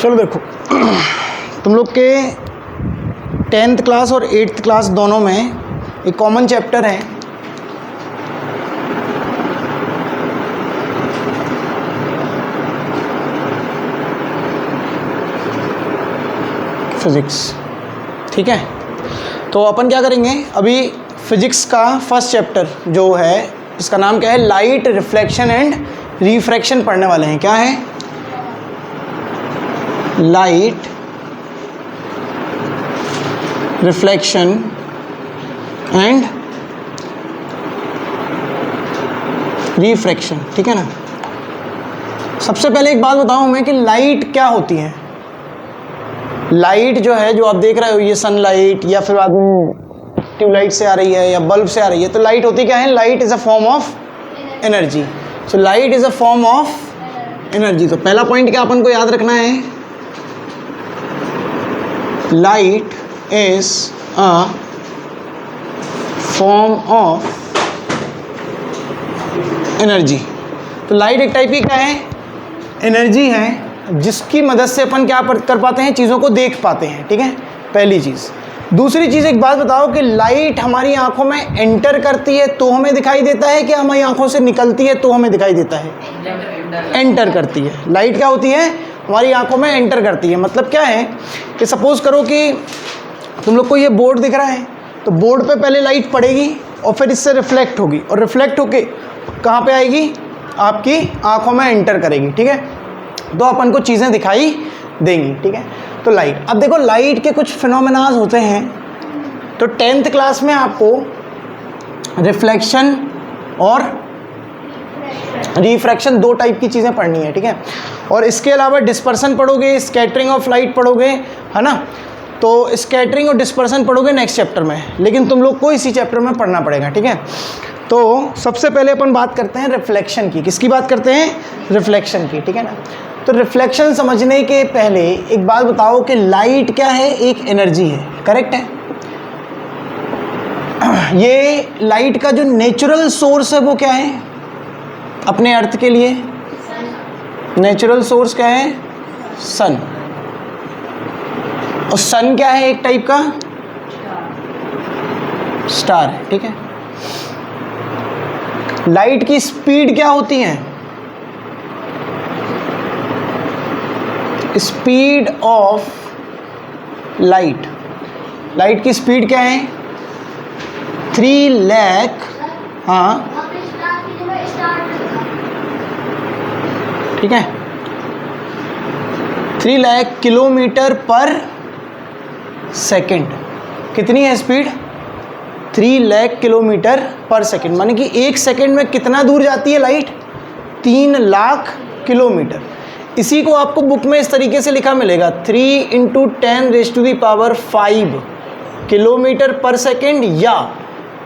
चलो देखो, तुम लोग के 10th क्लास और 8th क्लास दोनों में एक कॉमन चैप्टर है फिजिक्स। ठीक है, तो अपन क्या करेंगे अभी, फिजिक्स का फर्स्ट चैप्टर जो है इसका नाम क्या है, लाइट रिफ्लेक्शन एंड रिफ्रैक्शन पढ़ने वाले हैं। क्या है? Light reflection and refraction. ठीक है ना। सबसे पहले एक बात बताऊं मैं कि लाइट क्या होती है। लाइट जो है, जो आप देख रहे हो, ये सनलाइट या फिर बाद में ट्यूबलाइट से आ रही है या बल्ब से आ रही है, तो लाइट होती क्या है? Light is a form of energy. So light is a form of energy. तो पहला पॉइंट क्या अपन को याद रखना है, light is a form of energy. तो लाइट एक टाइप की क्या है? एनर्जी है, जिसकी मदद से अपन क्या कर पाते हैं, चीज़ों को देख पाते हैं। ठीक है, पहली चीज़। दूसरी चीज़, एक बात बताओ कि लाइट हमारी आंखों में एंटर करती है तो हमें दिखाई देता है कि हमारी आंखों से निकलती है तो हमें दिखाई देता है? एंटर करती है। लाइट क्या होती है? हमारी आंखों में एंटर करती है। मतलब क्या है कि सपोज करो कि तुम लोग को ये बोर्ड दिख रहा है, तो बोर्ड पे पहले लाइट पड़ेगी और फिर इससे रिफ्लेक्ट होगी, और रिफ्लेक्ट होके कहाँ पे आएगी? आपकी आंखों में एंटर करेगी। ठीक है, तो अपन को चीज़ें दिखाई देंगी। ठीक है, तो लाइट, अब देखो लाइट के कुछ फिनोमेनाज होते हैं। तो 10th क्लास में आपको रिफ्लेक्शन और रिफ्रैक्शन दो टाइप की चीज़ें पढ़नी है। ठीक है, और इसके अलावा डिस्पर्सन पढ़ोगे, स्कैटरिंग ऑफ लाइट पढ़ोगे, है ना। तो स्कैटरिंग और डिस्पर्सन पढ़ोगे नेक्स्ट चैप्टर में, लेकिन तुम लोग को इसी चैप्टर में पढ़ना पड़ेगा। ठीक है, तो सबसे पहले अपन बात करते हैं रिफ्लेक्शन की। किसकी बात करते हैं? रिफ्लेक्शन की। ठीक है ना। तो रिफ्लेक्शन समझने के पहले एक बात बताओ कि लाइट क्या है? एक एनर्जी है। करेक्ट है। ये लाइट का जो नेचुरल सोर्स है वो क्या है अपने अर्थ के लिए? नेचुरल सोर्स क्या है? सन। और सन क्या है? एक टाइप का स्टार है। ठीक है, लाइट की स्पीड क्या होती है? स्पीड ऑफ लाइट, लाइट की स्पीड क्या है? 3 लाख, हाँ ठीक है, 3 लाख किलोमीटर पर सेकेंड। कितनी है स्पीड? 3 लाख किलोमीटर पर सेकेंड। माने कि एक सेकेंड में कितना दूर जाती है लाइट? 3 लाख किलोमीटर। इसी को आपको बुक में इस तरीके से लिखा मिलेगा, 3 × 10⁵ किलोमीटर पर सेकेंड, या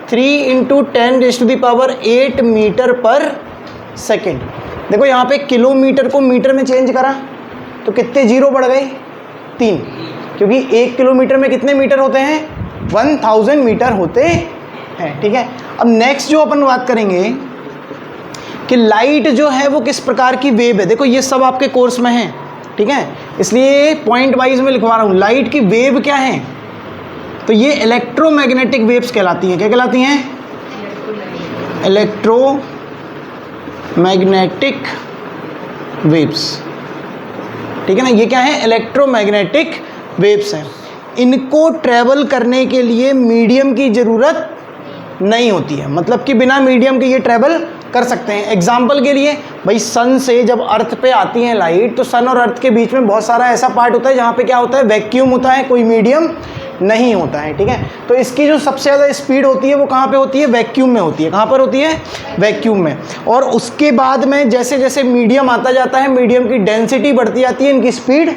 3 × 10⁸ मीटर पर सेकेंड। देखो यहाँ पे किलोमीटर को मीटर में चेंज करा तो कितने जीरो बढ़ गए? 3, क्योंकि 1 किलोमीटर में कितने मीटर होते हैं? 1000 मीटर होते हैं। ठीक है, अब नेक्स्ट जो अपन बात करेंगे कि लाइट जो है वो किस प्रकार की वेव है। देखो ये सब आपके कोर्स में है। ठीक है, इसलिए पॉइंट वाइज में लिखवा रहा हूँ। लाइट की वेव क्या है? तो ये इलेक्ट्रोमैग्नेटिक वेव्स कहलाती हैं। क्या कहलाती हैं? Electromagnetic waves. ठीक है ना, ये क्या है? इलेक्ट्रोमैग्नेटिक वेव्स हैं। इनको ट्रैवल करने के लिए मीडियम की ज़रूरत नहीं होती है, मतलब कि बिना मीडियम के ये ट्रैवल कर सकते हैं। एग्जाम्पल के लिए भाई, सन से जब अर्थ पे आती है लाइट, तो सन और अर्थ के बीच में बहुत सारा ऐसा पार्ट होता है जहाँ पे क्या होता है? वैक्यूम होता है, कोई मीडियम नहीं होता है। ठीक है, तो इसकी जो सबसे ज़्यादा स्पीड होती है वो कहाँ पे होती है? वैक्यूम में होती है। कहाँ पर होती है? वैक्यूम में। और उसके बाद में जैसे जैसे मीडियम आता जाता है, मीडियम की डेंसिटी बढ़ती जाती है, इनकी स्पीड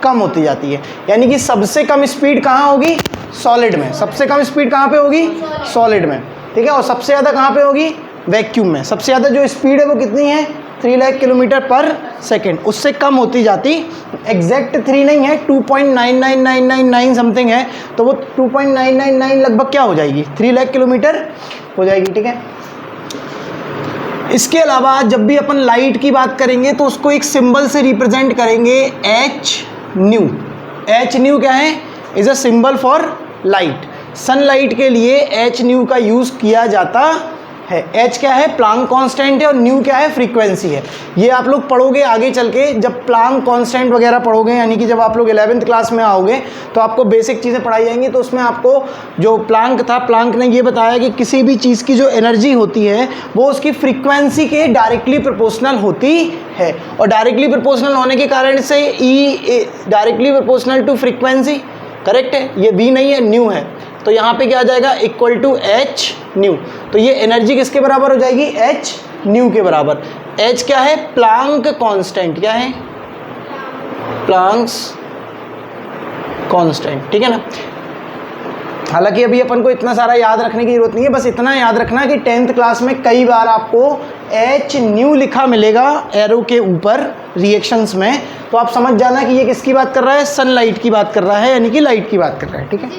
कम होती जाती है। यानी कि सबसे कम स्पीड कहाँ होगी? सॉलिड में। सबसे कम स्पीड कहाँ पे होगी? सॉलिड में। ठीक है, और सबसे ज़्यादा कहाँ पे होगी? वैक्यूम में। सबसे ज़्यादा जो स्पीड है वो कितनी है? 3 लाख किलोमीटर पर सेकेंड। उससे कम होती जाती, एग्जैक्ट 3 नहीं है, 2.99999 समथिंग है, तो वो 2.999 लगभग क्या हो जाएगी? 3 लाख किलोमीटर हो जाएगी। ठीक है, इसके अलावा जब भी अपन लाइट की बात करेंगे तो उसको एक सिंबल से रिप्रेजेंट करेंगे, एच न्यू। एच न्यू क्या है? Is a symbol for light. Sunlight के लिए एच न्यू का यूज किया जाता है। एच क्या है? प्लांक कांस्टेंट है, और न्यू क्या है? फ्रीक्वेंसी है। ये आप लोग पढ़ोगे आगे चल के, जब प्लांक कांस्टेंट वगैरह पढ़ोगे, यानी कि जब आप लोग 11th क्लास में आओगे तो आपको बेसिक चीज़ें पढ़ाई जाएंगी। तो उसमें आपको जो प्लांक था, प्लांक ने ये बताया कि किसी भी चीज़ की जो एनर्जी होती है वो उसकी फ्रीक्वेंसी के डायरेक्टली प्रोपोर्शनल होती है, और डायरेक्टली प्रोपोर्शनल होने के कारण से E directly proportional to frequency, correct है। ये वी नहीं है, न्यू है। तो यहाँ पे क्या आ जाएगा? Equal to h nu. तो ये एनर्जी किसके बराबर हो जाएगी? एच न्यू के बराबर। एच क्या है? Planck constant. क्या है? प्लांक्स कांस्टेंट, ठीक है ना। हालांकि अभी अपन को इतना सारा याद रखने की जरूरत नहीं है, बस इतना याद रखना कि 10th क्लास में कई बार आपको एच न्यू लिखा मिलेगा एरो के ऊपर रिएक्शंस में। तो आप समझ जाना कि ये किसकी बात कर रहा है? सनलाइट की बात कर रहा है, यानी कि लाइट की बात कर रहा है, ठीक है।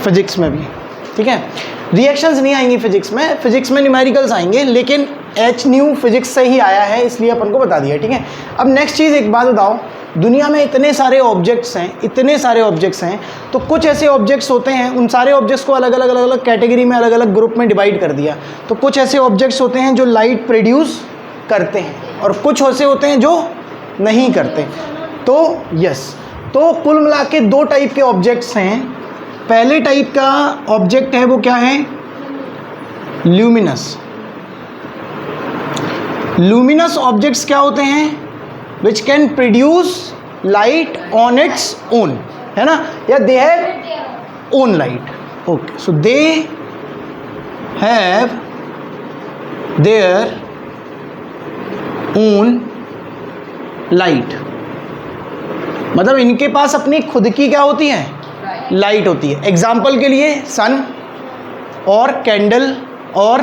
फिजिक्स में भी, ठीक है। रिएक्शंस नहीं आएंगी फिजिक्स में, फिजिक्स में न्यूमेरिकल्स आएंगे, लेकिन एच न्यू फिजिक्स से ही आया है, इसलिए अपन को बता दिया, ठीक है। अब नेक्स्ट चीज़ एक बात बताओ, दुनिया में इतने सारे ऑब्जेक्ट्स हैं, इतने सारे ऑब्जेक्ट्स हैं, तो कुछ ऐसे ऑब्जेक्ट्स होते हैं, उन सारे ऑब्जेक्ट्स को अलग अलग कैटेगरी में, अलग अलग ग्रुप में डिवाइड कर दिया। तो कुछ ऐसे ऑब्जेक्ट्स होते हैं जो लाइट प्रोड्यूस करते हैं, और कुछ ऐसे होते हैं जो नहीं करते। तो यस, तो कुल मिला के दो टाइप के ऑब्जेक्ट्स हैं। पहले टाइप का ऑब्जेक्ट है वो क्या है? ल्यूमिनस। ल्यूमिनस ऑब्जेक्ट्स क्या होते हैं? Which can produce light on its own, है ना, या they have own light. Okay, so they have their own light, मतलब इनके पास अपनी खुद की क्या होती है? लाइट होती है। एग्जाम्पल के लिए सन और कैंडल और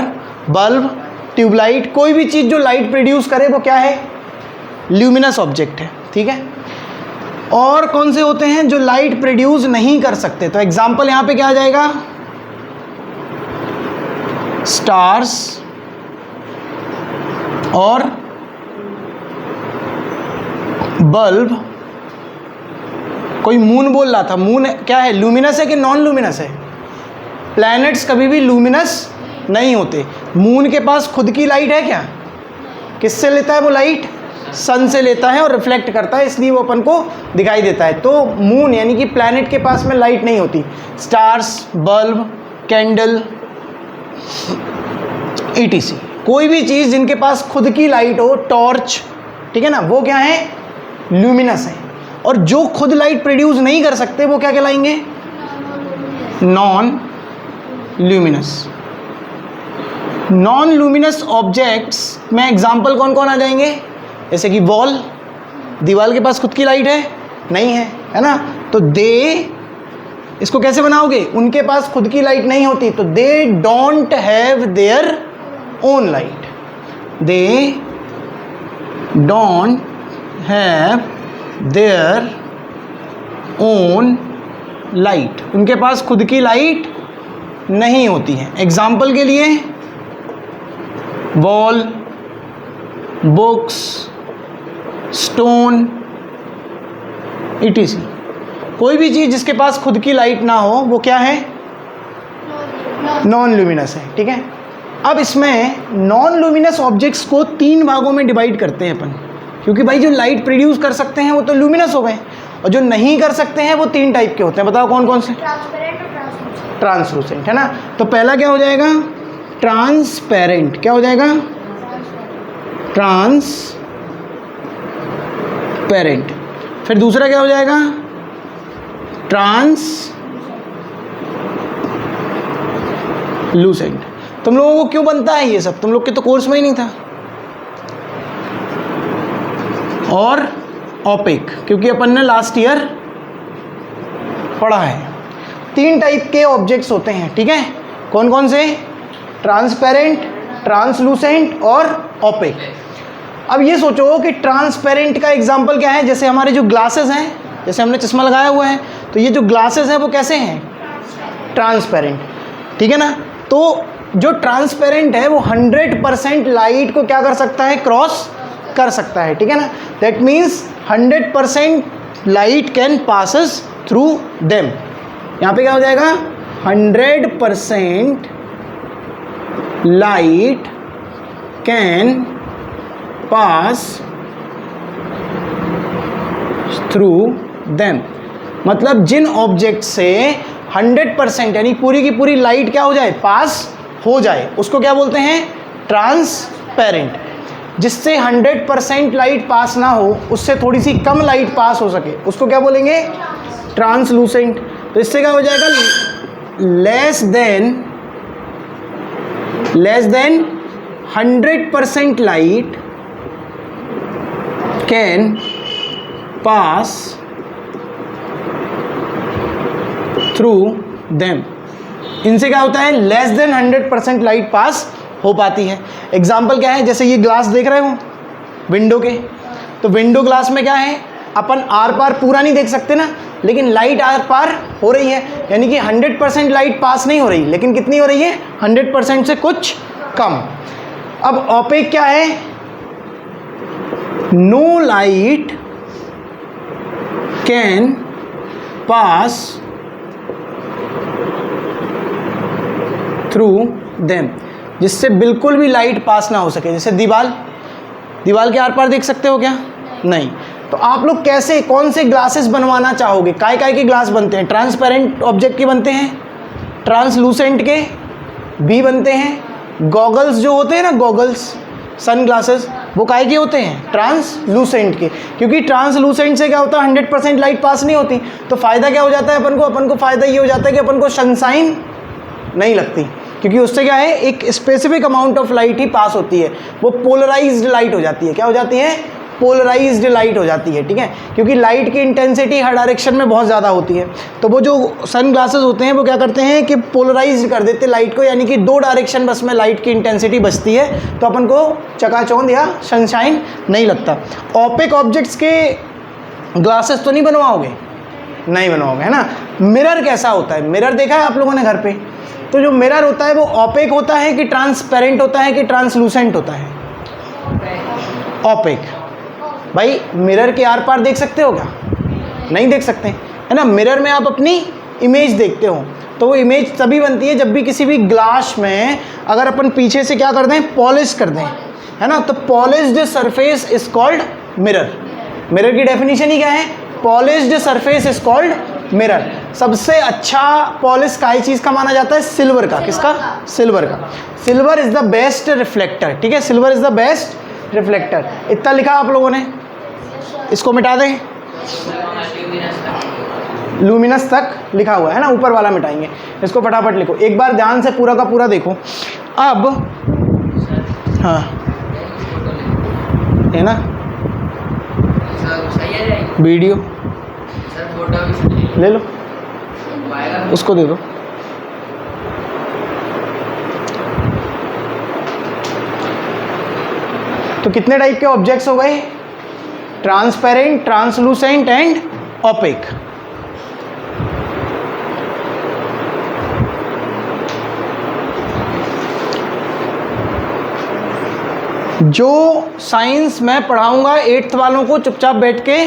बल्ब, ट्यूबलाइट, कोई भी चीज़ जो लाइट प्रोड्यूस करे वो क्या है? ल्यूमिनस ऑब्जेक्ट है, ठीक है। और कौन से होते हैं जो लाइट प्रोड्यूस नहीं कर सकते? तो एग्जाम्पल यहाँ पे क्या आ जाएगा? स्टार्स और बल्ब। कोई मून बोल रहा था, मून क्या है? लूमिनस है कि नॉन लूमिनस है? प्लैनेट्स कभी भी लूमिनस नहीं होते। मून के पास खुद की लाइट है क्या? किससे लेता है वो लाइट? सन से लेता है और रिफ्लेक्ट करता है, इसलिए वो अपन को दिखाई देता है। तो मून यानी कि प्लैनेट के पास में लाइट नहीं होती। स्टार्स, बल्ब, कैंडल, ETC, कोई भी चीज़ जिनके पास खुद की लाइट हो, टॉर्च, ठीक है ना, वो क्या है? ल्यूमिनस है। और जो खुद लाइट प्रोड्यूस नहीं कर सकते वो क्या कहलाएंगे? Non luminous. Non luminous objects में एग्जाम्पल कौन कौन आ जाएंगे? जैसे कि वॉल, दीवार के पास खुद की लाइट है? नहीं है, है ना। तो दे, इसको कैसे बनाओगे? उनके पास खुद की लाइट नहीं होती, तो they don't have their own light. They don't have their own light, उनके पास खुद की लाइट नहीं होती है। एग्जाम्पल के लिए वॉल, बुक्स, स्टोन, ETC, कोई भी चीज़ जिसके पास खुद की लाइट ना हो वो क्या है? नॉन लुमिनस है, ठीक है। अब इसमें नॉन लुमिनस ऑब्जेक्ट्स को 3 भागों में डिवाइड करते हैं अपन, क्योंकि भाई जो लाइट प्रोड्यूस कर सकते हैं वो तो लुमिनस हो गए, और जो नहीं कर सकते हैं वो 3 टाइप के होते हैं। बताओ कौन कौन से? ट्रांसलूसेंट, है ना। तो पहला क्या हो जाएगा? ट्रांसपेरेंट। क्या हो जाएगा? ट्रांसपेरेंट। फिर दूसरा क्या हो जाएगा? ट्रांसलूसेंट। तुम लोगों को क्यों बनता है ये सब? तुम लोग के तो कोर्स में ही नहीं था। और ओपेक, क्योंकि अपन ने लास्ट ईयर पढ़ा है। 3 टाइप के ऑब्जेक्ट्स होते हैं, ठीक है। कौन कौन से? ट्रांसपेरेंट, ट्रांसलूसेंट और ओपेक। अब ये सोचो कि ट्रांसपेरेंट का एग्जाम्पल क्या है? जैसे हमारे जो ग्लासेस हैं, जैसे हमने चश्मा लगाया हुआ है, तो ये जो ग्लासेस हैं वो कैसे हैं? ट्रांसपेरेंट, ठीक है ना। तो जो ट्रांसपेरेंट है वो 100% लाइट को क्या कर सकता है, क्रॉस कर सकता है, ठीक है ना। That means 100% light can passes through them. यहाँ पे क्या हो जाएगा, 100% light can pass through them, मतलब जिन ऑब्जेक्ट से 100% यानी पूरी की पूरी लाइट क्या हो जाए, पास हो जाए, उसको क्या बोलते हैं, ट्रांसपेरेंट। जिससे 100% लाइट पास ना हो, उससे थोड़ी सी कम लाइट पास हो सके, उसको क्या बोलेंगे, ट्रांसलूसेंट। तो इससे क्या हो जाएगा, less than 100% light can pass through them. इनसे क्या होता है, लेस देन 100% लाइट पास हो पाती है। एग्जाम्पल क्या है, जैसे ये ग्लास देख रहे हो विंडो के, तो विंडो ग्लास में क्या है, अपन आर पार पूरा नहीं देख सकते ना, लेकिन लाइट आर पार हो रही है, यानी कि 100% लाइट पास नहीं हो रही, लेकिन कितनी हो रही है, 100% से कुछ कम। अब ऑपेक क्या है, no light can pass through them, जिससे बिल्कुल भी लाइट पास ना हो सके। जैसे दीवार के आर पार देख सकते हो क्या, नहीं। तो आप लोग कैसे, कौन से ग्लासेस बनवाना चाहोगे, काय के ग्लास बनते हैं, ट्रांसपेरेंट ऑब्जेक्ट के बनते हैं, ट्रांसलूसेंट के भी बनते हैं, गॉगल्स जो होते हैं ना, गॉगल्स सन ग्लासेस, वो काय के होते हैं, ट्रांसलूसेंट के। क्योंकि ट्रांसलूसेंट से क्या होता है, 100% लाइट पास नहीं होती, तो फ़ायदा क्या हो जाता है अपन को फ़ायदा ये हो जाता है कि अपन को सनशाइन नहीं लगती, क्योंकि उससे क्या है, एक स्पेसिफिक अमाउंट ऑफ लाइट ही पास होती है, वो पोलराइज्ड लाइट हो जाती है। क्या हो जाती है, पोलराइज्ड लाइट हो जाती है, ठीक है, क्योंकि लाइट की इंटेंसिटी हर डायरेक्शन में बहुत ज़्यादा होती है। तो वो जो सन ग्लासेस होते हैं वो क्या करते हैं कि पोलराइज्ड कर देते लाइट को, यानी कि 2 डायरेक्शन बस में लाइट की इंटेंसिटी बचती है, तो अपन को चकाचौंध या सनशाइन नहीं लगता। ऑपेक ऑब्जेक्ट्स के ग्लासेस तो नहीं बनवाओगे, नहीं बनवाओगे, है ना। मिरर कैसा होता है, मिरर देखा है आप लोगों ने घर पे, तो जो मिरर होता है वो ऑपेक होता है कि ट्रांसपेरेंट होता है कि ट्रांसलूसेंट होता है, ऑपेक। भाई मिरर के आर पार देख सकते हो क्या, नहीं देख सकते, है ना। मिरर में आप अपनी इमेज देखते हो, तो वो इमेज तभी बनती है जब भी किसी भी ग्लास में अगर अपन पीछे से क्या कर दें, पॉलिश कर दें, है ना। तो polished surface is called mirror. Mirror की डेफिनेशन ही क्या है, polished surface is called mirror. सबसे अच्छा पॉलिश काई चीज़ का माना जाता है, सिल्वर का। किसका, सिल्वर का। Silver is the best reflector, ठीक है, silver is the best reflector. इतना लिखा आप लोगों ने, इसको मिटा दें, लूमिनस तक लिखा हुआ है ना, ऊपर वाला मिटाएंगे, इसको फटाफट लिखो, एक बार ध्यान से पूरा का पूरा देखो। अब हाँ, है ना वीडियो ले लो, उसको दे दो। तो कितने टाइप के ऑब्जेक्ट्स हो गए, ट्रांसपेरेंट, ट्रांसलूसेंट एंड ऑपेक। जो साइंस मैं पढ़ाऊंगा 8th वालों को चुपचाप बैठ के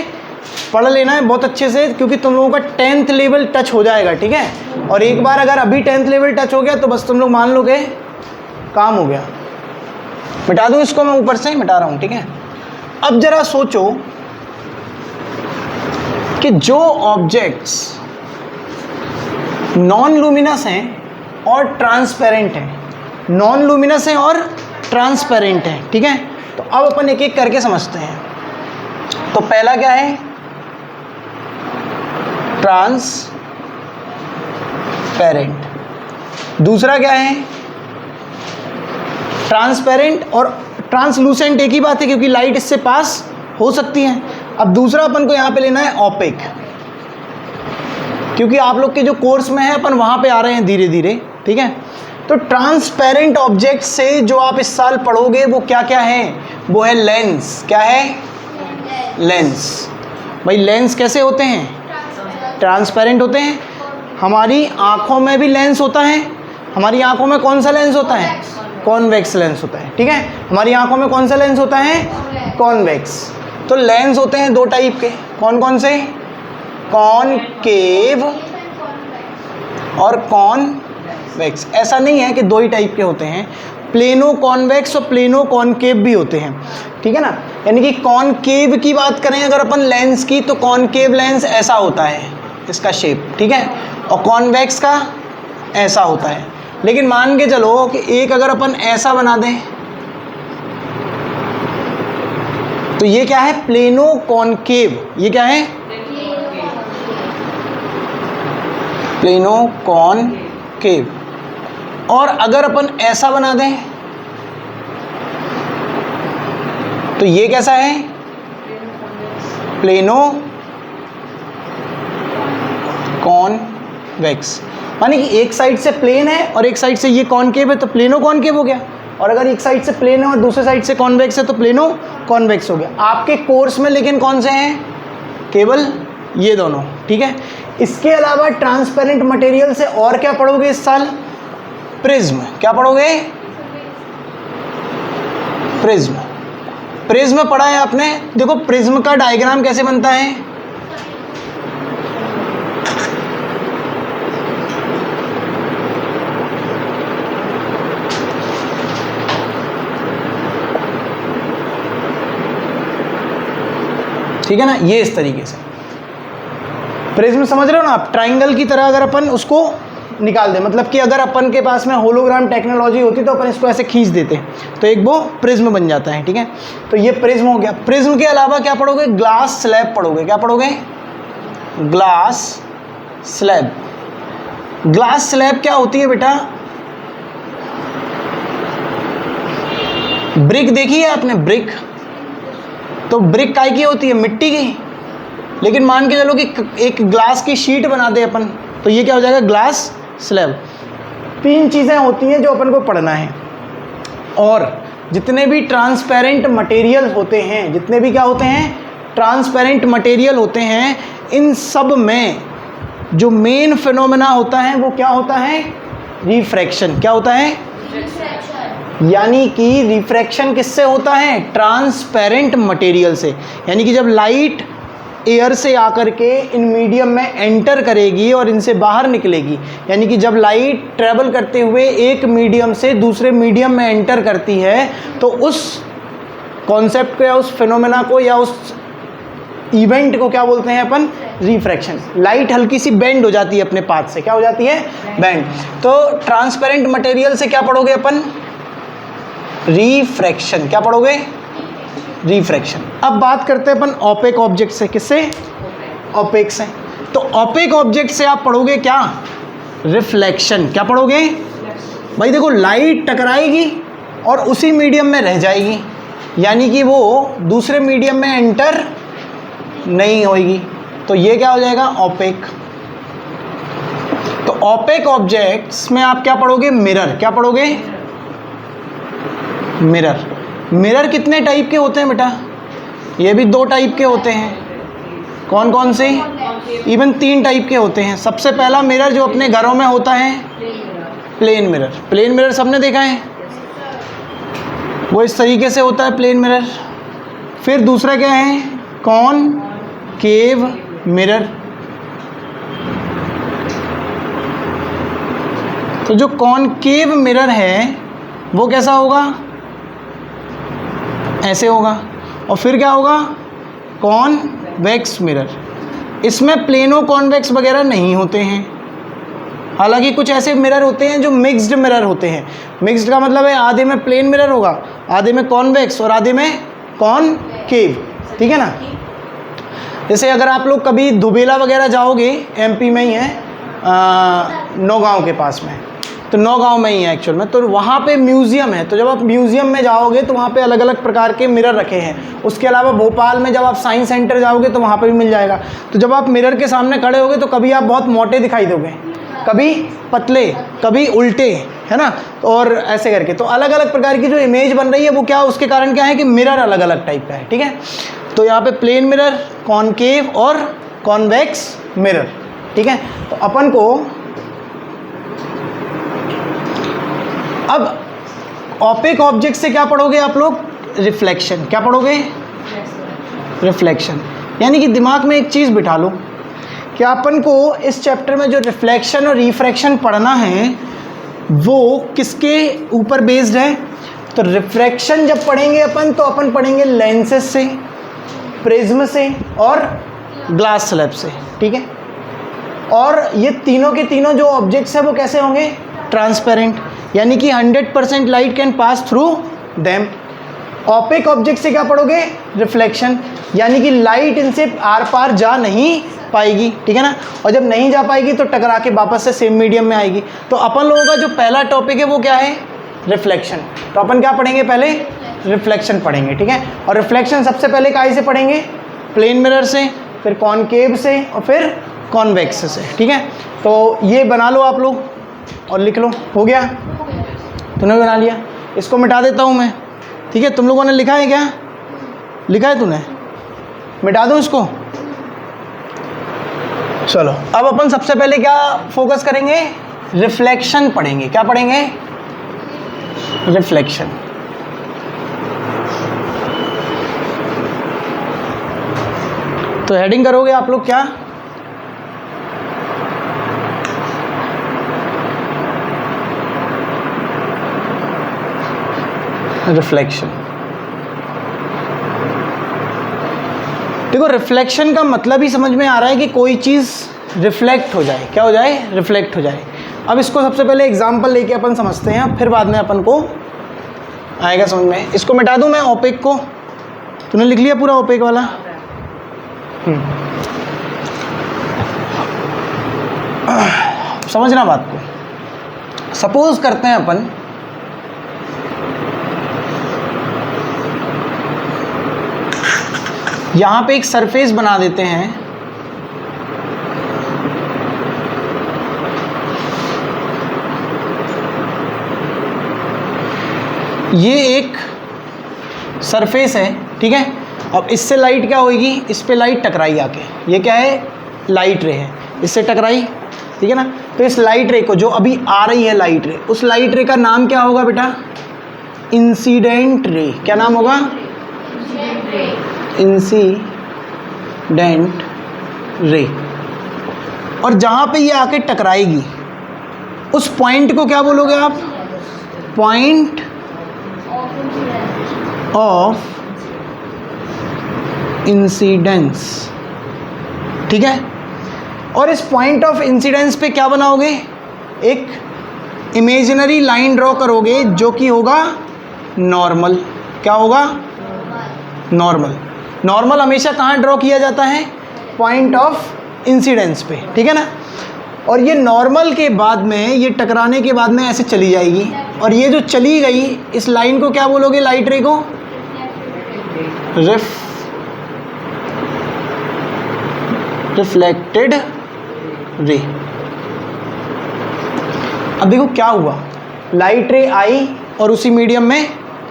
पढ़ लेना है बहुत अच्छे से, क्योंकि तुम लोगों का 10th लेवल टच हो जाएगा, ठीक है। और एक बार अगर अभी 10th लेवल टच हो गया तो बस तुम लोग मान लो कि काम हो गया। मिटा दूँ इसको, मैं ऊपर से मिटा रहा हूँ, ठीक है। अब जरा सोचो कि जो ऑब्जेक्ट्स नॉन लूमिनस हैं और ट्रांसपेरेंट हैं, नॉन लूमिनस हैं और ट्रांसपेरेंट हैं, ठीक है। तो अब अपन एक एक करके समझते हैं। तो पहला क्या है, ट्रांसपेरेंट। दूसरा क्या है, ट्रांसपेरेंट और ट्रांसलूसेंट एक ही बात है, क्योंकि लाइट इससे पास हो सकती है। अब दूसरा अपन को यहाँ पे लेना है ऑपेक, क्योंकि आप लोग के जो कोर्स में है अपन वहाँ पे आ रहे हैं धीरे धीरे, ठीक है। तो ट्रांसपेरेंट ऑब्जेक्ट से जो आप इस साल पढ़ोगे वो क्या क्या है, वो है लेंस। क्या है, लेंस। भाई लेंस कैसे होते हैं, ट्रांसपेरेंट होते हैं। हमारी आँखों में भी लेंस होता है, हमारी आंखों में कौन सा लेंस होता है? कॉन्वेक्स लेंस होता है, ठीक है। हमारी आंखों में कौन सा लेंस होता है? कॉन्वेक्स। तो लेंस होते हैं दो टाइप के, कौन कौन से? कॉनकेव और कॉन्वेक्स। ऐसा नहीं है कि दो ही टाइप के होते हैं, प्लेनो कॉन्वेक्स और प्लेनो कॉनकेव भी होते हैं, ठीक है ना। यानी कि कॉनकेव की बात करें अगर अपन लेंस की, तो कॉनकेव लेंस ऐसा होता है इसका शेप, ठीक है, और कॉन्वेक्स का ऐसा होता है। लेकिन मान के चलो कि एक अगर अपन ऐसा बना दें तो ये क्या है? Plano concave. ये क्या है? Plano concave. और अगर अपन ऐसा बना दें तो ये कैसा है? Plano convex. माने कि एक साइड से प्लेन है और एक साइड से ये कॉनकेव है तो प्लेनो कॉनकेव हो गया, और अगर एक साइड से प्लेन है और दूसरे साइड से कॉन्वेक्स है तो प्लेनो कॉन्वेक्स हो गया। आपके कोर्स में लेकिन कौन से हैं? केवल ये दोनों, ठीक है। इसके अलावा ट्रांसपेरेंट मटेरियल से और क्या पढ़ोगे इस साल? प्रिज्म। क्या पढ़ोगे? प्रिज्म। प्रिज्म पढ़ा है आपने? देखो प्रिज्म का डायग्राम कैसे बनता है? ठीक है ना, ये इस तरीके से प्रिज्म समझ रहे हो ना आप। ट्राइंगल की तरह अगर अपन उसको निकाल दें, मतलब कि अगर अपन के पास में होलोग्राम टेक्नोलॉजी होती तो अपन इसको ऐसे खींच देते तो एक वो प्रिज्म बन जाता है, ठीक है। तो ये प्रिज्म हो गया। प्रिज्म के अलावा क्या पढ़ोगे? ग्लास स्लैब पढ़ोगे। क्या पढ़ोगे? Glass slab. ग्लास स्लैब क्या होती है बेटा? ब्रिक देखी है आपने? ब्रिक, तो ब्रिक काय की होती है? मिट्टी की। लेकिन मान के चलो कि एक ग्लास की शीट बना दे अपन, तो ये क्या हो जाएगा? Glass slab. तीन चीज़ें होती हैं जो अपन को पढ़ना है। और जितने भी ट्रांसपेरेंट मटेरियल होते हैं, जितने भी क्या होते हैं? ट्रांसपेरेंट मटेरियल होते हैं, इन सब में जो मेन फिनोमेना होता है वो क्या होता है? रिफ्रैक्शन। क्या होता है? यानी कि रिफ्रैक्शन किससे होता है? ट्रांसपेरेंट मटेरियल से। यानी कि जब लाइट एयर से आकर के इन मीडियम में एंटर करेगी और इनसे बाहर निकलेगी, यानी कि जब लाइट ट्रैवल करते हुए एक मीडियम से दूसरे मीडियम में एंटर करती है तो उस कॉन्सेप्ट को या उस फिनोमेना को या उस इवेंट को क्या बोलते हैं अपन? रिफ्रैक्शन। लाइट हल्की सी बेंड हो जाती है अपने पाथ से। क्या हो जाती है? बेंड। तो ट्रांसपेरेंट मटेरियल से क्या पढ़ोगे अपन? रिफ्रैक्शन। क्या पढ़ोगे? रिफ्रैक्शन। अब बात करते हैं अपन ओपेक ऑब्जेक्ट से। किससे? ओपेक से। तो ओपेक ऑब्जेक्ट से आप पढ़ोगे क्या? रिफ्लेक्शन। क्या पढ़ोगे? भाई देखो लाइट टकराएगी और उसी मीडियम में रह जाएगी, यानी कि वो दूसरे मीडियम में एंटर नहीं होगी, तो ये क्या हो जाएगा? ओपेक। तो ओपेक ऑब्जेक्ट्स में आप क्या पढ़ोगे? मिरर। क्या पढ़ोगे? मिरर। मिरर कितने टाइप के होते हैं बेटा? ये भी दो टाइप के होते हैं। कौन कौन से? इवन तीन टाइप के होते हैं। सबसे पहला मिरर जो अपने घरों में होता है, प्लेन मिरर। प्लेन मिरर सबने देखा है, वो इस तरीके से होता है प्लेन मिरर। फिर दूसरा क्या है? Concave mirror. तो जो कॉनकेव मिरर है वो कैसा होगा? ऐसे होगा। और फिर क्या होगा? Convex mirror. इसमें प्लेनो कॉन्वेक्स वगैरह नहीं होते हैं। हालांकि कुछ ऐसे मिरर होते हैं जो मिक्स्ड मिरर होते हैं। मिक्स्ड का मतलब है आधे में प्लेन मिरर होगा, आधे में कॉन्वेक्स और आधे में कॉनकेव, ठीक है ना। जैसे अगर आप लोग कभी दुबेला वगैरह जाओगे, एमपी में ही है, नौगांव के पास में, तो नौगांव में ही है एक्चुअल में, तो वहाँ पे म्यूज़ियम है। तो जब आप म्यूज़ियम में जाओगे तो वहाँ पे अलग अलग प्रकार के मिरर रखे हैं। उसके अलावा भोपाल में जब आप साइंस सेंटर जाओगे तो वहाँ पे भी मिल जाएगा। तो जब आप मिरर के सामने खड़े होगे तो कभी आप बहुत मोटे दिखाई दोगे, कभी पतले, कभी उल्टे, है ना, और ऐसे करके। तो अलग अलग प्रकार की जो इमेज बन रही है वो क्या, उसके कारण क्या है कि मिरर अलग अलग टाइप का है, ठीक है। तो यहाँ पे प्लेन मिरर, कॉनकेव और कॉन्वेक्स मिरर, ठीक है। तो अपन को अब ऑपेक ऑब्जेक्ट से क्या पढ़ोगे आप लोग? रिफ्लेक्शन। क्या पढ़ोगे? रिफ्लेक्शन। यानी कि दिमाग में एक चीज़ बिठा लो कि अपन को इस चैप्टर में जो रिफ्लेक्शन और रिफ्रैक्शन पढ़ना है वो किसके ऊपर बेस्ड है? तो रिफ्रैक्शन जब पढ़ेंगे अपन तो अपन पढ़ेंगे लेंसेज से, प्रिज्म से और ग्लास स्लैब से, ठीक है। और ये तीनों के तीनों जो ऑब्जेक्ट्स हैं वो कैसे होंगे? ट्रांसपेरेंट, यानी कि 100% light can pass through them. Opaque object से क्या पढ़ोगे? रिफ्लेक्शन, यानी कि लाइट इनसे आर पार जा नहीं पाएगी, ठीक है ना। और जब नहीं जा पाएगी तो टकरा के वापस से सेम मीडियम में आएगी। तो अपन लोगों का जो पहला टॉपिक है वो क्या है? रिफ्लेक्शन। तो अपन क्या पढ़ेंगे? पहले रिफ्लेक्शन पढ़ेंगे, ठीक है। और रिफ्लेक्शन सबसे पहले काहे से पढ़ेंगे? प्लेन मिरर से, फिर कॉनकेव से और फिर कॉन्वेक्स से, ठीक है। तो ये बना लो आप लोग और लिख लो। हो गया? तूने बना लिया? इसको मिटा देता हूँ मैं, ठीक है। तुम लोगों ने लिखा है क्या? लिखा है तूने? मिटा दूँ इसको? चलो, अब अपन सबसे पहले क्या फोकस करेंगे? रिफ्लेक्शन पढ़ेंगे। क्या पढ़ेंगे? रिफ्लेक्शन। तो हेडिंग करोगे आप लोग क्या? रिफ्लेक्शन। देखो, रिफ्लेक्शन का मतलब ही समझ में आ रहा है कि कोई चीज़ रिफ्लेक्ट हो जाए। क्या हो जाए? रिफ्लेक्ट हो जाए। अब इसको सबसे पहले एग्जांपल लेके अपन समझते हैं, फिर बाद में अपन को आएगा समझ में। इसको मिटा दूं मैं ओपेक को? तूने लिख लिया पूरा ओपेक वाला? समझना बात को। सपोज करते हैं अपन यहाँ पे एक सरफेस बना देते हैं, ये एक सरफेस है, ठीक है। अब इससे लाइट क्या होगी? इस पे लाइट टकराई आके, ये क्या है? लाइट रे है, इससे टकराई, ठीक है ना। तो इस लाइट रे को, जो अभी आ रही है लाइट रे, उस लाइट रे का नाम क्या होगा बेटा? Incident ray. क्या नाम होगा? Incident ray. और जहाँ पे ये आके टकराएगी उस पॉइंट को क्या बोलोगे आप? पॉइंट ऑफ इंसिडेंस, ठीक है। और इस पॉइंट ऑफ इंसिडेंस पे क्या बनाओगे? एक इमेजिनरी लाइन ड्रॉ करोगे जो कि होगा नॉर्मल। क्या होगा? नॉर्मल। नॉर्मल हमेशा कहाँ ड्रॉ किया जाता है? पॉइंट ऑफ इंसिडेंस पे, ठीक है ना। और ये नॉर्मल के बाद में, ये टकराने के बाद में ऐसे चली जाएगी, और ये जो चली गई इस लाइन को क्या बोलोगे? लाइट रे को रिफ्लेक्टेड रे। अब देखो क्या हुआ, लाइट रे आई और उसी मीडियम में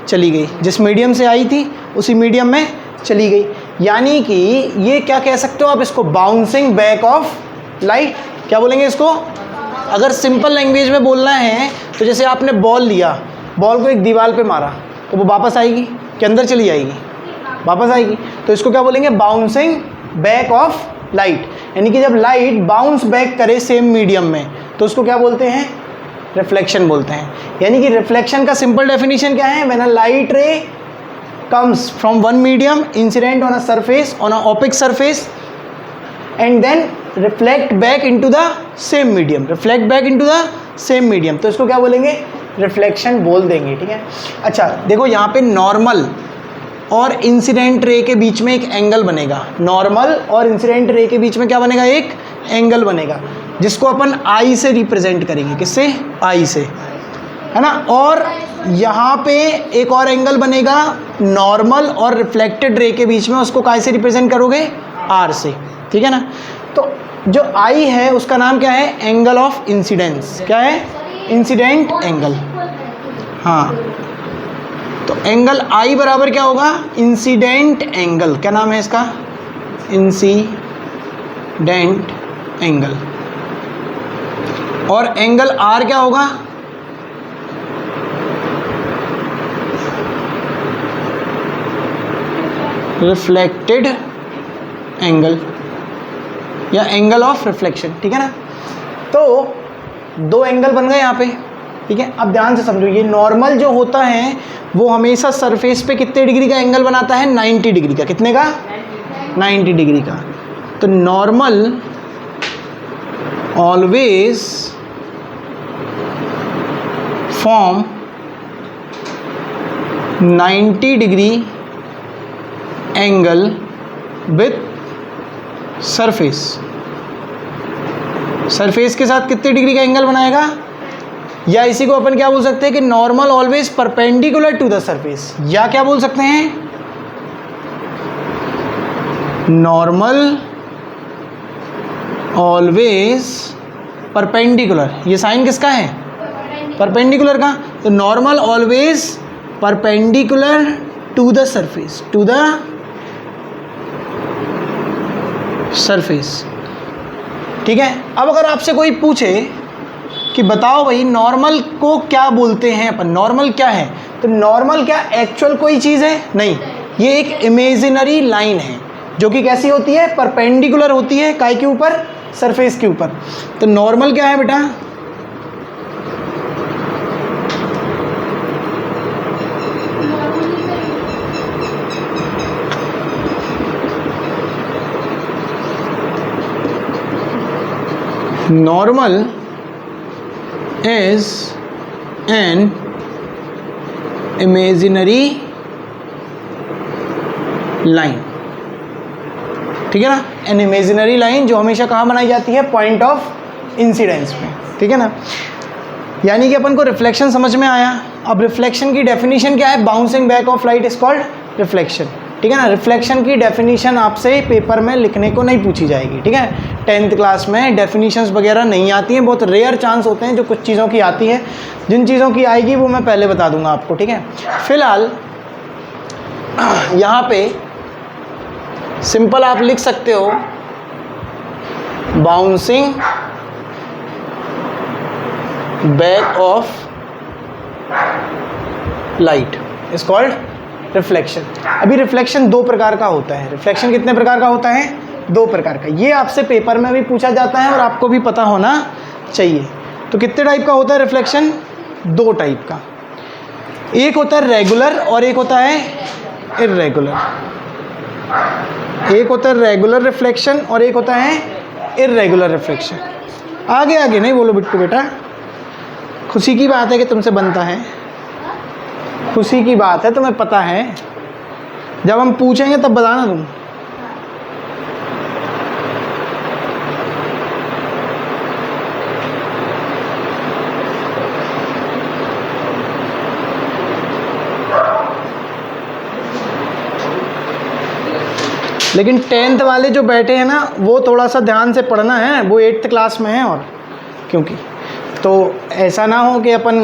चली गई, जिस मीडियम से आई थी उसी मीडियम में चली गई। यानी कि ये क्या कह सकते हो आप इसको? Bouncing back of light. क्या बोलेंगे इसको? अगर सिंपल लैंग्वेज में बोलना है तो जैसे आपने बॉल लिया, बॉल को एक दीवार पे मारा तो वो वापस आएगी कि अंदर चली जाएगी? वापस आएगी। तो इसको क्या बोलेंगे? Bouncing back of light. यानी कि जब लाइट बाउंस बैक करे सेम मीडियम में तो उसको क्या बोलते हैं? रिफ्लेक्शन बोलते हैं। यानी कि रिफ्लेक्शन का सिंपल डेफिनेशन क्या है? व्हेन अ लाइट रे comes from one medium, incident on a surface, on a opaque surface, and then reflect back into the same medium, reflect back into the same medium, तो इसको क्या बोलेंगे? Reflection बोल देंगे, ठीक है। अच्छा देखो, यहाँ पे नॉर्मल और इंसिडेंट रे के बीच में एक एंगल बनेगा। नॉर्मल और इंसिडेंट रे के बीच में क्या बनेगा? एक एंगल बनेगा, जिसको अपन आई से रिप्रेजेंट करेंगे। किससे? आई से, है ना। और यहाँ पे एक और एंगल बनेगा नॉर्मल और रिफ्लेक्टेड रे के बीच में, उसको काय से रिप्रेजेंट करोगे? आर से, ठीक है ना। तो जो आई है उसका नाम क्या है? Angle of incidence. क्या है? Incident angle. हाँ, तो एंगल आई बराबर क्या होगा? Incident angle. क्या नाम है इसका? Incident angle. और एंगल आर क्या होगा? रिफ्लेक्टेड एंगल या एंगल ऑफ रिफ्लेक्शन, ठीक है ना। तो दो एंगल बन गए यहाँ पे, ठीक है। अब ध्यान से समझो, ये नॉर्मल जो होता है वो हमेशा सरफेस पे कितने डिग्री का एंगल बनाता है? 90 डिग्री का। कितने का? 90 डिग्री का। तो normal always form 90 degree angle with surface. Surface के साथ कितने डिग्री का एंगल बनाएगा? या इसी को अपन क्या बोल सकते हैं कि normal always perpendicular to the surface, या क्या बोल सकते हैं? Normal always perpendicular. ये साइन किसका है? परपेंडिकुलर का। तो normal always perpendicular to the surface, to the surface, ठीक है। अब अगर आपसे कोई पूछे कि बताओ भाई नॉर्मल को क्या बोलते हैं अपन, नॉर्मल क्या है, तो नॉर्मल क्या एक्चुअल कोई चीज़ है? नहीं, ये एक इमेजिनरी लाइन है जो कि कैसी होती है? परपेंडिकुलर होती है। काय के ऊपर? सरफेस के ऊपर। तो नॉर्मल क्या है बेटा? Normal is an imaginary line, ठीक है ना। एन इमेजिनरी लाइन जो हमेशा कहाँ बनाई जाती है? पॉइंट ऑफ इंसिडेंस में, ठीक है ना। यानी कि अपन को रिफ्लेक्शन समझ में आया। अब रिफ्लेक्शन की डेफिनेशन क्या है? Bouncing back of light is called reflection, ठीक है ना। रिफ्लेक्शन की डेफिनेशन आपसे पेपर में लिखने को नहीं पूछी जाएगी, ठीक है। 10th क्लास में डेफिनेशंस वगैरह नहीं आती हैं, बहुत रेयर चांस होते हैं जो कुछ चीज़ों की आती है। जिन चीज़ों की आएगी वो मैं पहले बता दूंगा आपको, ठीक है। फिलहाल यहाँ पे सिंपल आप लिख सकते हो bouncing back of light is called reflection. अभी रिफ्लेक्शन दो प्रकार का होता है। रिफ्लेक्शन कितने प्रकार का होता है? दो प्रकार का। ये आपसे पेपर में भी पूछा जाता है और आपको भी पता होना चाहिए। तो कितने टाइप का होता है रिफ्लेक्शन? दो टाइप का। एक होता है रेगुलर और एक होता है इर्रेगुलर। एक होता है रेगुलर रिफ्लेक्शन और एक होता है इर्रेगुलर रिफ्लेक्शन। आगे आगे नहीं बोलो बिट्टू बेटा, खुशी की बात है कि तुमसे बनता है, खुशी की बात है, तुम्हें पता है। जब हम पूछेंगे तब बताना तुम। लेकिन 10th वाले जो बैठे हैं ना वो थोड़ा सा ध्यान से पढ़ना है, वो 8th क्लास में है। और क्योंकि तो ऐसा ना हो कि अपन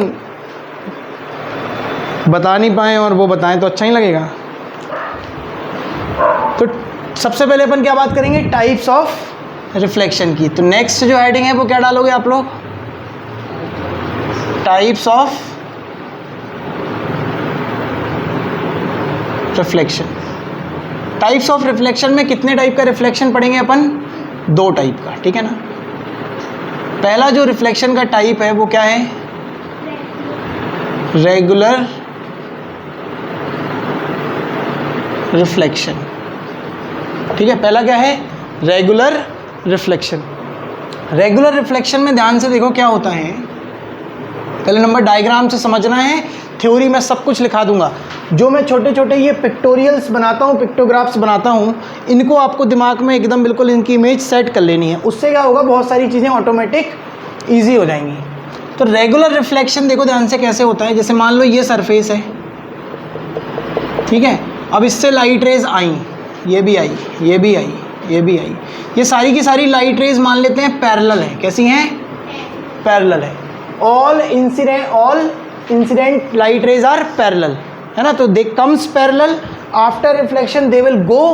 बता नहीं पाएँ और वो बताएं तो अच्छा ही लगेगा। तो सबसे पहले अपन क्या बात करेंगे? टाइप्स ऑफ रिफ्लेक्शन की। तो नेक्स्ट जो हेडिंग है वो क्या डालोगे आप लोग? Types of reflection. Types of reflection में कितने टाइप का रिफ्लेक्शन पढ़ेंगे अपन? दो टाइप का, ठीक है ना। पहला जो रिफ्लेक्शन का टाइप है वो क्या है? रेगुलर रिफ्लेक्शन, ठीक है। पहला क्या है? Regular reflection. रेगुलर रिफ्लेक्शन में ध्यान से देखो क्या होता है। पहले नंबर डायग्राम से समझना है, थ्योरी में सब कुछ लिखा दूंगा। जो मैं छोटे छोटे ये पिक्टोरियल्स बनाता हूँ, पिक्टोग्राफ्स बनाता हूँ, इनको आपको दिमाग में एकदम बिल्कुल इनकी इमेज सेट कर लेनी है। उससे क्या होगा? बहुत सारी चीज़ें ऑटोमेटिक ईजी हो जाएंगी। तो रेगुलर रिफ्लेक्शन देखो ध्यान से कैसे होता है। जैसे मान लो ये सरफेस है, ठीक है। अब इससे लाइट रेज आई, ये भी आई, ये भी आई, ये भी आई। ये सारी की सारी लाइट रेज मान लेते हैं पैरेलल है। कैसी हैं? पैरेलल है। All incident light rays are parallel, है ना। तो they comes parallel, after reflection they will go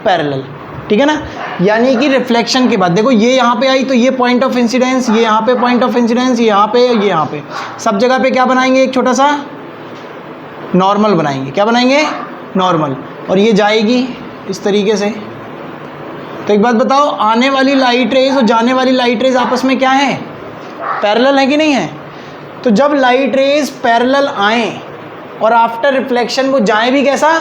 parallel, ठीक है ना। यानी कि रिफ्लेक्शन के बाद देखो ये यहाँ पे आई तो ये पॉइंट ऑफ इंसिडेंस, ये यहाँ पे पॉइंट ऑफ इंसिडेंस, ये यहाँ पे, ये यहाँ पे, सब जगह पे क्या बनाएंगे? एक छोटा सा नॉर्मल बनाएंगे। क्या बनाएंगे? नॉर्मल। और ये जाएगी इस तरीके से। तो एक बात बताओ, आने वाली लाइट रेज और जाने वाली लाइट रेज आपस में क्या है? पैरेलल है कि नहीं है? तो जब लाइट रेज पैरेलल आएँ और आफ्टर रिफ्लेक्शन वो जाएं भी कैसा?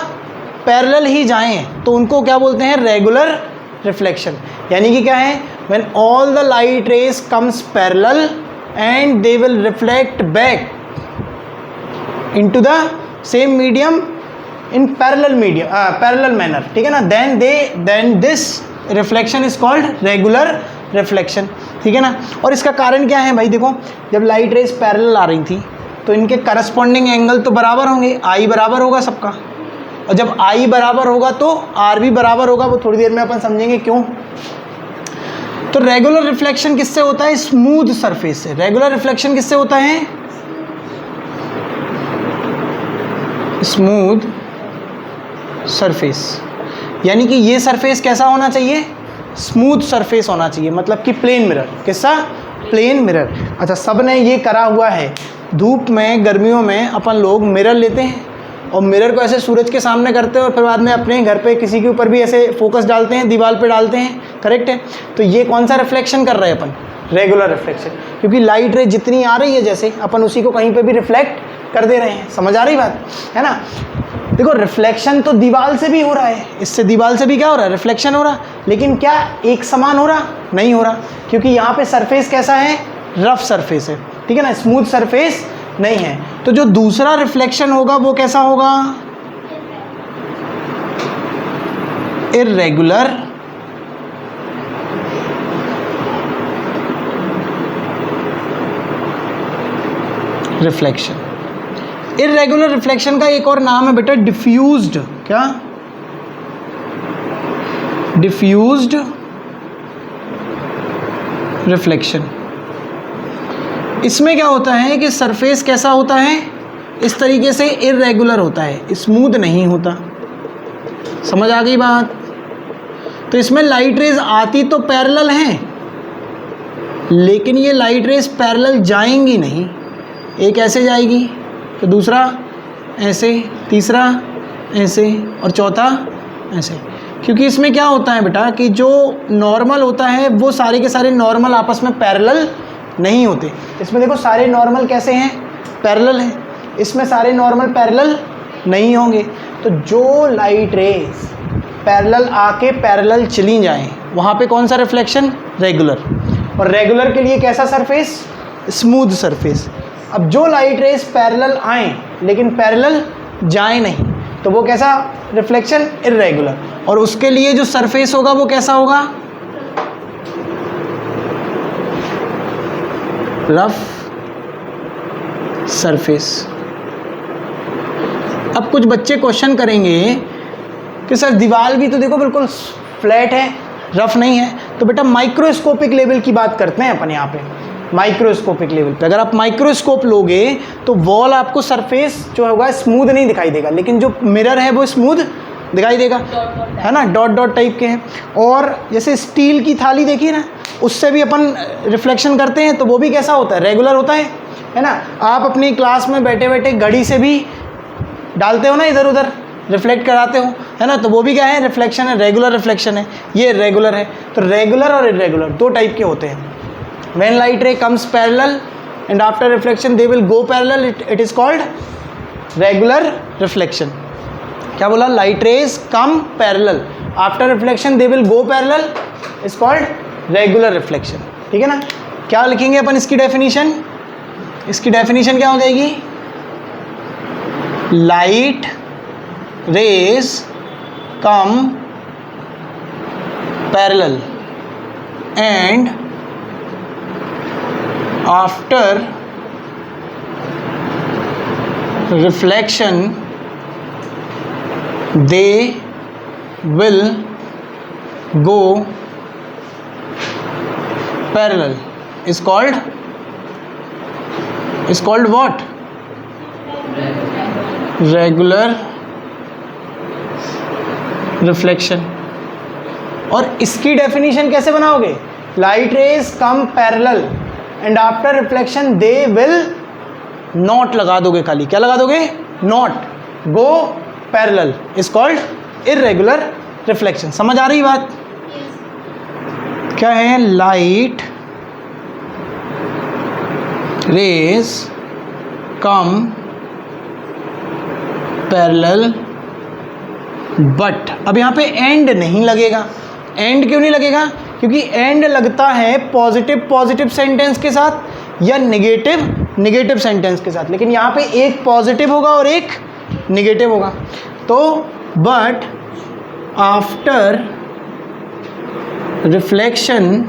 पैरेलल ही जाएं, तो उनको क्या बोलते हैं? Regular reflection. यानी कि क्या है? When all the light rays comes parallel and they will reflect back into the same medium in parallel manner, ठीक है ना, then this reflection is called regular reflection, ठीक है ना। और इसका कारण क्या है भाई? देखो, जब लाइट रेज पैरेलल आ रही थी तो इनके करस्पॉन्डिंग एंगल तो बराबर होंगे, आई बराबर होगा सबका, और जब आई बराबर होगा तो आर भी बराबर होगा। वो थोड़ी देर में अपन समझेंगे क्यों। तो रेगुलर रिफ्लेक्शन किससे होता है? स्मूथ सरफेस से। रेगुलर रिफ्लेक्शन किससे होता है? Smooth surface. यानी कि ये सरफेस कैसा होना चाहिए? स्मूथ सरफेस होना चाहिए, मतलब कि प्लेन मिरर। किसका? Plane mirror. अच्छा, सब ने ये करा हुआ है, धूप में गर्मियों में अपन लोग मिरर लेते हैं और मिरर को ऐसे सूरज के सामने करते हैं और फिर बाद में अपने घर पे किसी के ऊपर भी ऐसे फोकस डालते हैं, दीवार पे डालते हैं, करेक्ट है। तो ये कौन सा रिफ्लेक्शन कर रहे हैं अपन? रेगुलर रिफ्लेक्शन, क्योंकि लाइट रे जितनी आ रही है जैसे अपन उसी को कहीं पे भी रिफ्लेक्ट कर दे रहे हैं। समझ आ रही बात है ना? देखो, रिफ्लेक्शन तो दीवार से भी हो रहा है, इससे दीवार से भी क्या हो रहा है? रिफ्लेक्शन हो रहा, लेकिन क्या एक समान हो रहा? नहीं हो रहा, क्योंकि यहाँ पे सरफेस कैसा है? रफ सरफेस है, ठीक है ना, स्मूथ सरफेस नहीं है। तो जो दूसरा रिफ्लेक्शन होगा वो कैसा होगा? Irregular reflection. इर्रेगुलर रिफ्लेक्शन का एक और नाम है बेटा डिफ्यूज्ड। क्या? Diffused reflection. इसमें क्या होता है कि सरफेस कैसा होता है? इस तरीके से इर्रेगुलर होता है, स्मूथ नहीं होता। समझ आ गई बात? तो इसमें लाइट रेज आती तो पैरेलल हैं, लेकिन ये लाइट रेज पैरेलल जाएंगी नहीं। एक ऐसे जाएगी तो दूसरा ऐसे, तीसरा ऐसे और चौथा ऐसे। क्योंकि इसमें क्या होता है बेटा कि जो नॉर्मल होता है वो सारे के सारे नॉर्मल आपस में पैरेलल नहीं होते। इसमें देखो, सारे नॉर्मल कैसे हैं? पैरेलल हैं। इसमें सारे नॉर्मल पैरेलल नहीं होंगे। तो जो लाइट रेज पैरेलल आके पैरेलल चली जाएं, वहाँ पे कौन सा रिफ्लेक्शन? रेगुलर। और रेगुलर के लिए कैसा सरफेस? Smooth surface. अब जो लाइट रेज पैरेलल आएँ लेकिन पैरेलल जाएं नहीं, तो वो कैसा रिफ्लेक्शन? इर्रेगुलर। और उसके लिए जो सरफेस होगा वो कैसा होगा? Rough surface. अब कुछ बच्चे क्वेश्चन करेंगे कि सर दीवार भी तो देखो बिल्कुल फ्लैट है, रफ नहीं है। तो बेटा माइक्रोस्कोपिक लेवल की बात करते हैं अपन यहाँ पे। माइक्रोस्कोपिक लेवल पे अगर आप माइक्रोस्कोप लोगे तो वॉल आपको सरफेस जो होगा स्मूथ नहीं दिखाई देगा, लेकिन जो मिरर है वो स्मूथ दिखाई देगा, है ना, डॉट डॉट टाइप के हैं। और जैसे स्टील की थाली देखिए ना, उससे भी अपन रिफ्लेक्शन करते हैं तो वो भी कैसा होता है? रेगुलर होता है ना। आप अपनी क्लास में बैठे बैठे घड़ी से भी डालते हो ना, इधर उधर रिफ्लेक्ट कराते हो, है ना, तो वो भी क्या है? रिफ्लेक्शन है, रेगुलर रिफ्लेक्शन है। ये रेगुलर है। तो रेगुलर और इर्रेगुलर दो टाइप के होते हैं। When light ray comes parallel and after reflection they will go parallel, it is called regular reflection. क्या बोला? Light rays come parallel, after reflection they will go parallel, is called regular reflection. ठीक है ना? क्या लिखेंगे अपन इसकी definition? इसकी definition क्या हो जाएगी? Light rays come parallel and after reflection they will go parallel, is called what? Regular reflection. और इसकी डेफिनेशन कैसे बनाओगे? Light rays come parallel and after reflection they will not लगा दोगे, खाली क्या लगा दोगे? Not go parallel, is called irregular reflection. समझ आ रही बात? क्या है? Light rays come parallel but, अब यहाँ पे एंड नहीं लगेगा। एंड क्यों नहीं लगेगा? क्योंकि एंड लगता है पॉजिटिव सेंटेंस के साथ या नेगेटिव सेंटेंस के साथ, लेकिन यहाँ पे एक पॉजिटिव होगा और एक नेगेटिव होगा। तो but after reflection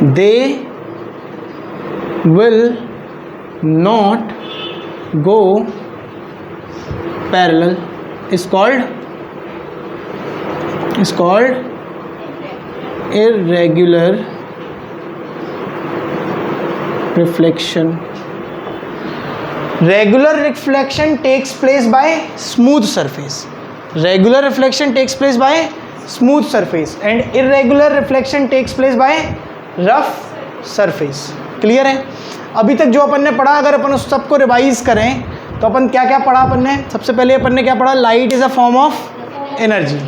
they will not go parallel, is called irregular reflection. Regular reflection takes place by smooth surface. Regular reflection takes place by smooth surface and irregular reflection takes place by rough surface. Clear है? अभी तक जो अपन ने पढ़ा, अगर अपन उस सबको revise करें तो अपन क्या क्या पढ़ा? अपन ने सबसे पहले अपन ने क्या पढ़ा? Light is a form of energy.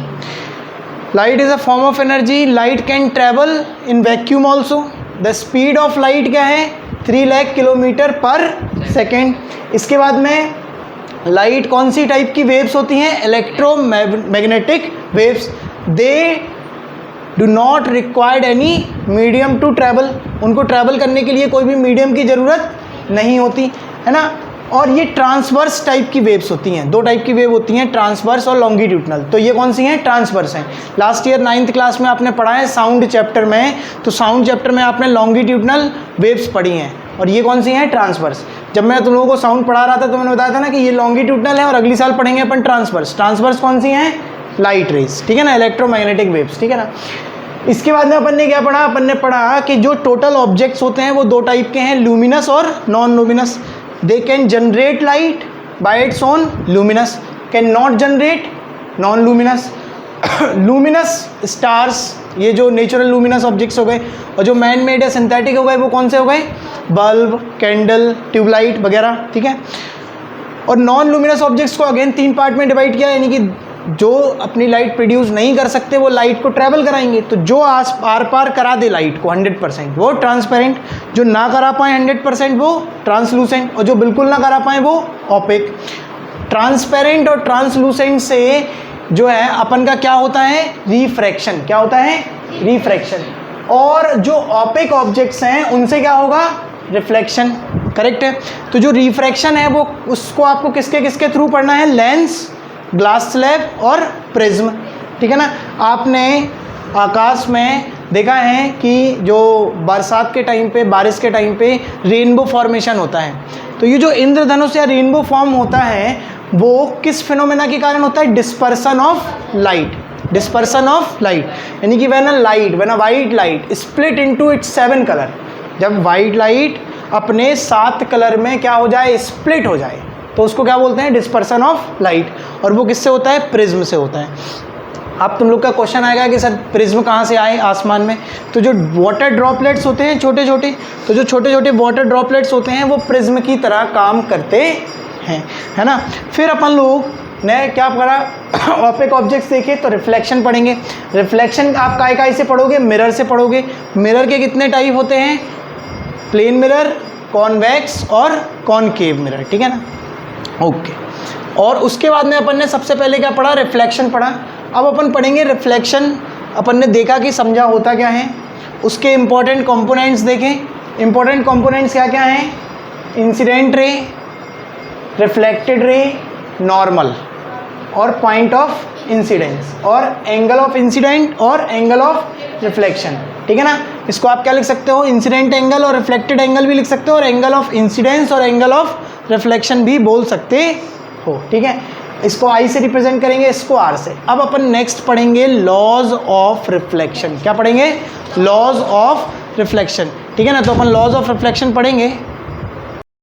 Light is a form of energy. Light can travel in vacuum also. The speed of light क्या है? 3 लाख किलोमीटर पर सेकेंड। इसके बाद में लाइट कौन सी टाइप की वेव्स होती हैं? Electromagnetic waves. They do not required any medium to travel. उनको ट्रैवल करने के लिए कोई भी मीडियम की ज़रूरत नहीं होती है ना। और ये ट्रांसवर्स टाइप की वेव्स होती हैं। 2 टाइप की वेव होती हैं, ट्रांसवर्स और लॉन्गिट्यूडनल। तो ये कौन सी हैं? ट्रांसवर्स हैं। लास्ट ईयर 9th क्लास में आपने पढ़ा है साउंड चैप्टर में, तो साउंड चैप्टर में आपने लॉन्गिट्यूडनल वेव्स पढ़ी हैं और ये कौन सी हैं? ट्रांसवर्स। जब मैं तुम लोगों को साउंड पढ़ा रहा था तो मैंने बताया था ना कि ये लॉन्गिट्यूडनल है और अगली साल पढ़ेंगे अपन ट्रांसवर्स। ट्रांसवर्स कौन सी हैं? लाइट रेज, ठीक है ना, इलेक्ट्रोमैग्नेटिक वेव्स, ठीक है ना। इसके बाद में अपन ने क्या पढ़ा? अपन ने पढ़ा कि जो टोटल ऑब्जेक्ट्स होते हैं वो 2 टाइप के हैं, लूमिनस और non luminous. They can generate light by its own, luminous can not generate non-luminous. Luminous stars, ये जो नेचुरल लूमिनस ऑब्जेक्ट्स हो गए, और जो मैन मेड या सिंथेटिक हो गए वो कौन से हो गए? बल्ब, कैंडल, ट्यूबलाइट वगैरह, ठीक है। और नॉन लूमिनस ऑब्जेक्ट्स को अगेन 3 पार्ट में डिवाइड किया, यानी कि जो अपनी लाइट प्रोड्यूस नहीं कर सकते वो लाइट को ट्रैवल कराएंगे। तो जो आर पार करा दे लाइट को 100% वो ट्रांसपेरेंट, जो ना करा पाए 100% वो ट्रांसलूसेंट, और जो बिल्कुल ना करा पाए वो ओपेक। ट्रांसपेरेंट और ट्रांसलूसेंट से जो है अपन का क्या होता है? रिफ्रैक्शन। क्या होता है? रिफ्रैक्शन। और जो ओपेक ऑब्जेक्ट्स हैं उनसे क्या होगा? रिफ्लेक्शन। करेक्ट है। तो जो रिफ्रैक्शन है वो उसको आपको किसके थ्रू पढ़ना है? लेंस, ग्लास स्लैब और प्रिज्म, ठीक है ना। आपने आकाश में देखा है कि जो बरसात के टाइम पे, बारिश के टाइम पे रेनबो फॉर्मेशन होता है, तो ये जो इंद्रधनुष या रेनबो फॉर्म होता है वो किस फिनोमेना के कारण होता है? Dispersion of light. Dispersion of light यानी कि when a white light split into its 7 colour, जब वाइट लाइट अपने 7 कलर में क्या हो जाए? स्प्लिट हो जाए, तो उसको क्या बोलते हैं? Dispersion of light. और वो किससे होता है? प्रिज्म से होता है। अब तुम लोग का क्वेश्चन आएगा कि सर प्रिज्म कहाँ से आए आसमान में? तो जो वाटर ड्रॉपलेट्स होते हैं छोटे छोटे, तो जो छोटे छोटे वाटर ड्रॉपलेट्स होते हैं वो प्रिज्म की तरह काम करते हैं, है ना। फिर अपन लोग ने क्या पढ़ा? ओपेक ऑब्जेक्ट्स देखे तो रिफ्लेक्शन पढ़ेंगे। रिफ्लेक्शन आप काय से पढ़ोगे? मिरर से पढ़ोगे। मिरर के कितने टाइप होते हैं? प्लेन मिरर, कॉन्वेक्स और कॉनकेव मिरर, ठीक है ना। ओके। और उसके बाद में अपन ने सबसे पहले क्या पढ़ा? रिफ्लेक्शन पढ़ा। अब अपन पढ़ेंगे रिफ्लेक्शन। अपन ने देखा कि समझा होता क्या है, उसके इंपॉर्टेंट कंपोनेंट्स देखें। इंपॉर्टेंट कंपोनेंट्स क्या क्या हैं? Incident ray, reflected ray, normal और पॉइंट ऑफ इंसिडेंस, और एंगल ऑफ इंसिडेंट और एंगल ऑफ रिफ्लेक्शन, ठीक है ना। इसको आप क्या लिख सकते हो? इंसिडेंट एंगल और रिफ्लेक्टेड एंगल भी लिख सकते हो, और एंगल ऑफ इंसिडेंस और एंगल ऑफ रिफ्लेक्शन भी बोल सकते हो, ठीक है। इसको आई से रिप्रेजेंट करेंगे, इसको आर से। अब अपन नेक्स्ट पढ़ेंगे लॉज ऑफ रिफ्लेक्शन। क्या पढ़ेंगे? लॉज ऑफ रिफ्लेक्शन, ठीक है ना। तो अपन लॉज ऑफ रिफ्लेक्शन पढ़ेंगे।